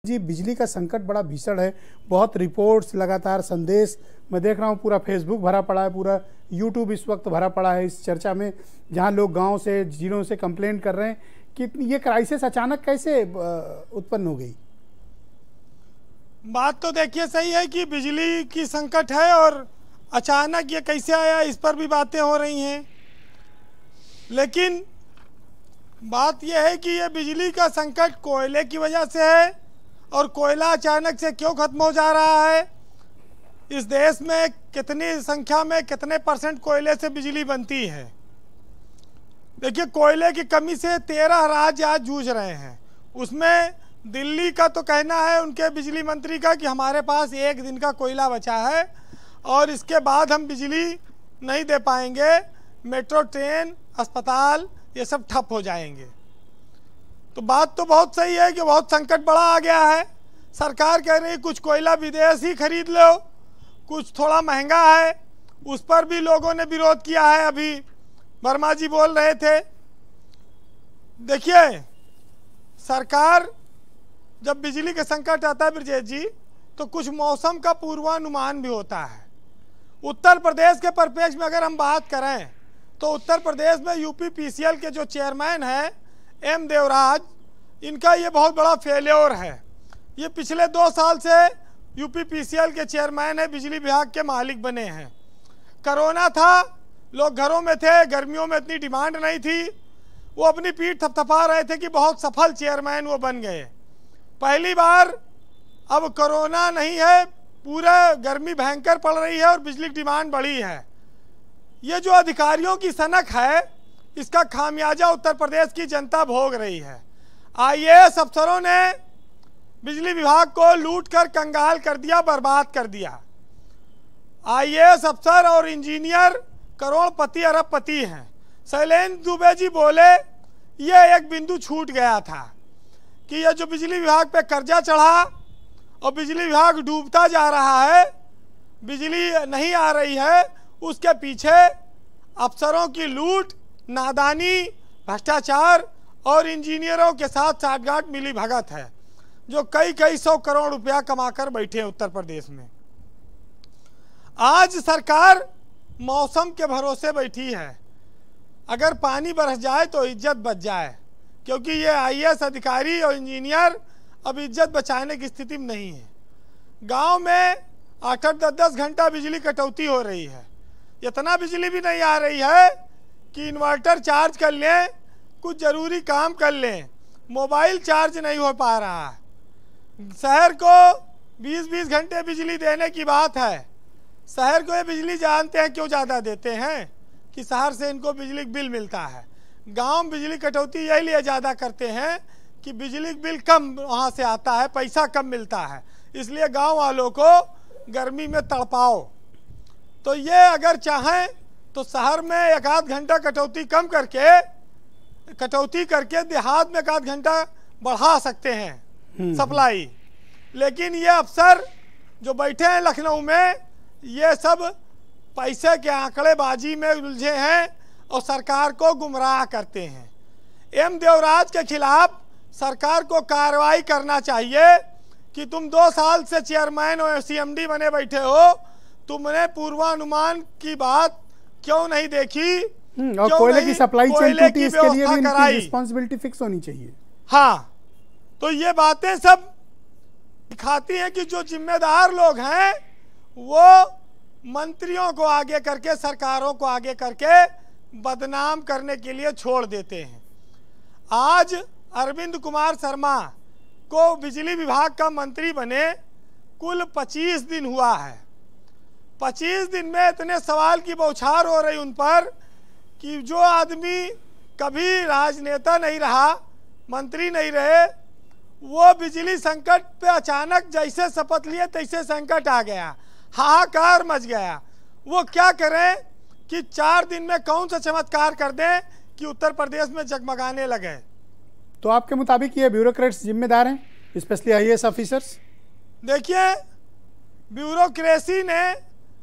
जी, बिजली का संकट बड़ा भीषण है। बहुत रिपोर्ट्स, लगातार संदेश मैं देख रहा हूँ। पूरा फेसबुक भरा पड़ा है, पूरा यूट्यूब इस वक्त भरा पड़ा है इस चर्चा में, जहाँ लोग गांव से, जिलों से कंप्लेंट कर रहे हैं कि ये क्राइसिस अचानक कैसे उत्पन्न हो गई। बात तो देखिए सही है कि बिजली की संकट है और अचानक ये कैसे आया, इस पर भी बातें हो रही हैं। लेकिन बात यह है कि ये बिजली का संकट कोयले की वजह से है, और कोयला अचानक से क्यों खत्म हो जा रहा है। इस देश में कितनी संख्या में कितने % कोयले से बिजली बनती है। देखिए, कोयले की कमी से 13 राज्य आज जूझ रहे हैं। उसमें दिल्ली का तो कहना है, उनके बिजली मंत्री का, कि हमारे पास 1 दिन का कोयला बचा है और इसके बाद हम बिजली नहीं दे पाएंगे। मेट्रो ट्रेन, अस्पताल ये सब ठप हो जाएंगे। तो बात तो बहुत सही है कि बहुत संकट बड़ा आ गया है। सरकार कह रही है कुछ कोयला विदेश ही खरीद लो, कुछ थोड़ा महंगा है, उस पर भी लोगों ने विरोध किया है। अभी वर्मा जी बोल रहे थे। देखिए, सरकार जब बिजली के संकट आता है ब्रजेश जी, तो कुछ मौसम का पूर्वानुमान भी होता है। उत्तर प्रदेश के परिप्रेक्ष्य में अगर हम बात करें तो उत्तर प्रदेश में यूपीपीसीएल के जो चेयरमैन हैं एम देवराज, इनका ये बहुत बड़ा फेल्योर है। ये पिछले 2 साल से यूपीपीसीएल के चेयरमैन है, बिजली विभाग के मालिक बने हैं। कोरोना था, लोग घरों में थे, गर्मियों में इतनी डिमांड नहीं थी, वो अपनी पीठ थपथपा रहे थे कि बहुत सफल चेयरमैन वो बन गए। पहली बार अब कोरोना नहीं है, पूरा गर्मी भयंकर पड़ रही है और बिजली की डिमांड बढ़ी है। ये जो अधिकारियों की सनक है, इसका खामियाजा उत्तर प्रदेश की जनता भोग रही है। आईएएस अफसरों ने बिजली विभाग को लूट कर कंगाल कर दिया, बर्बाद कर दिया। आईएएस अफसर और इंजीनियर करोड़पति अरबपति हैं। शैलेंद्र दुबे जी बोले ये एक बिंदु छूट गया था कि ये जो बिजली विभाग पे कर्जा चढ़ा और बिजली विभाग डूबता जा रहा है, बिजली नहीं आ रही है, उसके पीछे अफसरों की लूट, नादानी, भ्रष्टाचार और इंजीनियरों के साथ साठगांठ मिली भगत है, जो कई 100 करोड़ रुपया कमाकर बैठे हैं उत्तर प्रदेश में। आज सरकार मौसम के भरोसे बैठी है। अगर पानी बरस जाए तो इज्जत बच जाए, क्योंकि ये आईएएस अधिकारी और इंजीनियर अब इज्जत बचाने की स्थिति में नहीं है। गांव में 8-8, 10-10 घंटा बिजली कटौती हो रही है। इतना बिजली भी नहीं आ रही है कि इन्वर्टर चार्ज कर लें, कुछ ज़रूरी काम कर लें, मोबाइल चार्ज नहीं हो पा रहा है। शहर को 20-20 घंटे बिजली देने की बात है। शहर को ये बिजली जानते हैं क्यों ज़्यादा देते हैं कि शहर से इनको बिजली बिल मिलता है। गांव बिजली कटौती यही लिए ज़्यादा करते हैं कि बिजली बिल कम वहाँ से आता है, पैसा कम मिलता है, इसलिए गांव वालों को गर्मी में तड़पाओ। तो ये अगर चाहें तो शहर में 1-8 घंटा कटौती करके देहात में 1-8 घंटा बढ़ा सकते हैं सप्लाई। लेकिन ये अफसर जो बैठे हैं लखनऊ में, ये सब पैसे के आंकड़ेबाजी में उलझे हैं और सरकार को गुमराह करते हैं। एम देवराज के खिलाफ सरकार को कार्रवाई करना चाहिए कि तुम 2 साल से चेयरमैन और सीएमडी बने बैठे हो, तुमने पूर्वानुमान की बात क्यों नहीं देखी। और कोयले की सप्लाई चेन टूटी, इसके लिए भी इनकी रिस्पांसिबिलिटी फिक्स होनी चाहिए। हाँ, तो ये बातें सब दिखाती हैं कि जो जिम्मेदार लोग हैं वो मंत्रियों को आगे करके, सरकारों को आगे करके बदनाम करने के लिए छोड़ देते हैं। आज अरविंद कुमार शर्मा को बिजली विभाग का मंत्री बने कुल 25 दिन हुआ है। 25 दिन में इतने सवाल की बौछार हो रही उन पर कि जो आदमी कभी राजनेता नहीं रहा, मंत्री नहीं रहे, वो बिजली संकट पे अचानक जैसे शपथ लिए तैसे संकट आ गया, हाहाकार मच गया। वो क्या करें कि 4 दिन में कौन सा चमत्कार कर दें कि उत्तर प्रदेश में जगमगाने लगे। तो आपके मुताबिक ये ब्यूरोक्रेट्स जिम्मेदार हैं, स्पेशली आईएएस ऑफिसर्स? देखिए, ब्यूरोक्रेसी ने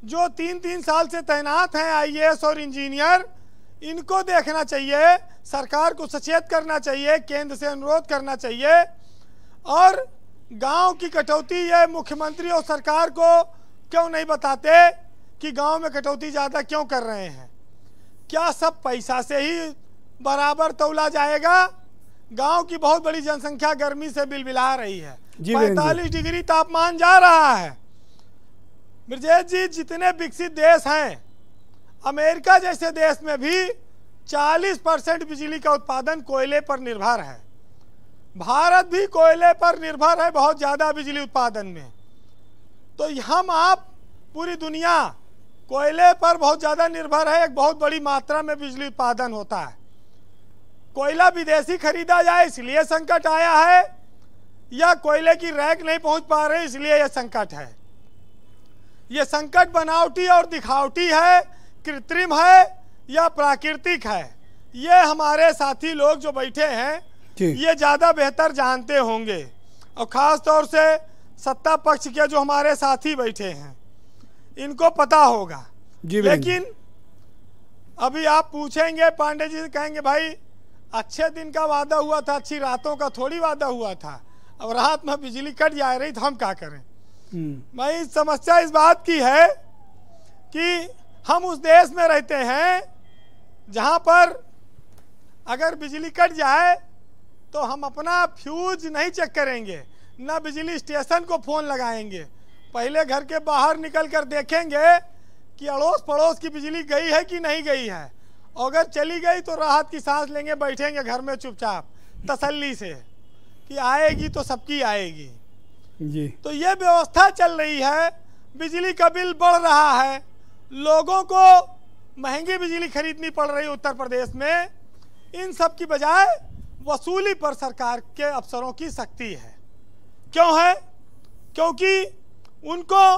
जो 3-3 साल से तैनात हैं आईएएस और इंजीनियर, इनको देखना चाहिए, सरकार को सचेत करना चाहिए, केंद्र से अनुरोध करना चाहिए और गांव की कटौती ये मुख्यमंत्री और सरकार को क्यों नहीं बताते कि गांव में कटौती ज़्यादा क्यों कर रहे हैं? क्या सब पैसा से ही बराबर तौला जाएगा? गांव की बहुत बड़ी जनसंख्या गर्मी से बिलबिला रही है, 45 डिग्री तापमान जा रहा है। ब्रजेश जी, जितने विकसित देश हैं, अमेरिका जैसे देश में भी 40% बिजली का उत्पादन कोयले पर निर्भर है। भारत भी कोयले पर निर्भर है बहुत ज़्यादा बिजली उत्पादन में। तो हम आप पूरी दुनिया कोयले पर बहुत ज़्यादा निर्भर है। एक बहुत बड़ी मात्रा में बिजली उत्पादन होता है। कोयला विदेशी खरीदा जाए इसलिए संकट आया है, या कोयले की रैक नहीं पहुंच पा रहे इसलिए यह संकट है? ये संकट बनावटी और दिखावटी है, कृत्रिम है या प्राकृतिक है? ये हमारे साथी लोग जो बैठे हैं ये ज़्यादा बेहतर जानते होंगे, और ख़ास तौर से सत्ता पक्ष के जो हमारे साथी बैठे हैं इनको पता होगा। लेकिन अभी आप पूछेंगे पांडे जी से, कहेंगे भाई अच्छे दिन का वादा हुआ था, अच्छी रातों का थोड़ी वादा हुआ था। अब रात में बिजली कट जा रही तो हम क्या करें? भाई समस्या इस बात की है कि हम उस देश में रहते हैं जहां पर अगर बिजली कट जाए तो हम अपना फ्यूज नहीं चेक करेंगे, ना बिजली स्टेशन को फ़ोन लगाएंगे। पहले घर के बाहर निकल कर देखेंगे कि अड़ोस पड़ोस की बिजली गई है कि नहीं गई है। अगर चली गई तो राहत की सांस लेंगे, बैठेंगे घर में चुपचाप तसल्ली से कि आएगी तो सबकी आएगी जी। तो ये व्यवस्था चल रही है। बिजली का बिल बढ़ रहा है, लोगों को महंगी बिजली खरीदनी पड़ रही है उत्तर प्रदेश में। इन सब की बजाय वसूली पर सरकार के अफसरों की सख्ती है। क्यों है? क्योंकि उनको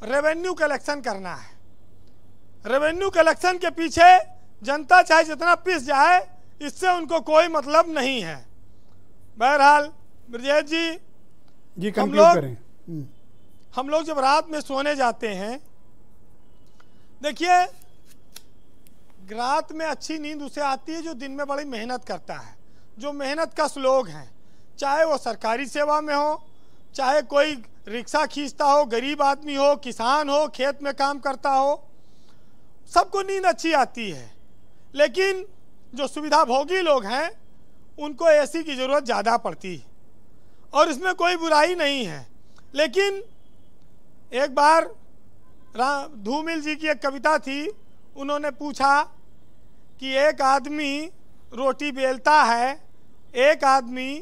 रेवेन्यू कलेक्शन करना है। रेवेन्यू कलेक्शन के पीछे जनता चाहे जितना पिस जाए, इससे उनको कोई मतलब नहीं है। बहरहाल ब्रजेश जी हम लोग जब रात में सोने जाते हैं, देखिए रात में अच्छी नींद उसे आती है जो दिन में बड़ी मेहनत करता है, जो मेहनत कश लोग हैं, चाहे वो सरकारी सेवा में हो, चाहे कोई रिक्शा खींचता हो, गरीब आदमी हो, किसान हो, खेत में काम करता हो, सबको नींद अच्छी आती है। लेकिन जो सुविधा भोगी लोग हैं उनको एसी की ज़रूरत ज़्यादा पड़ती है, और इसमें कोई बुराई नहीं है। लेकिन एक बार धूमिल जी की एक कविता थी, उन्होंने पूछा कि एक आदमी रोटी बेलता है, एक आदमी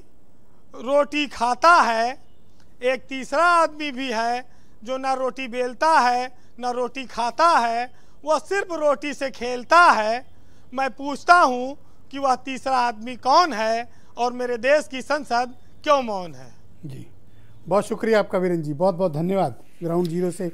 रोटी खाता है, एक तीसरा आदमी भी है जो ना रोटी बेलता है ना रोटी खाता है, वह सिर्फ रोटी से खेलता है। मैं पूछता हूँ कि वह तीसरा आदमी कौन है, और मेरे देश की संसद क्यों मौन है? जी बहुत शुक्रिया आपका वीरेंद्र जी, बहुत बहुत धन्यवाद ग्राउंड जीरो से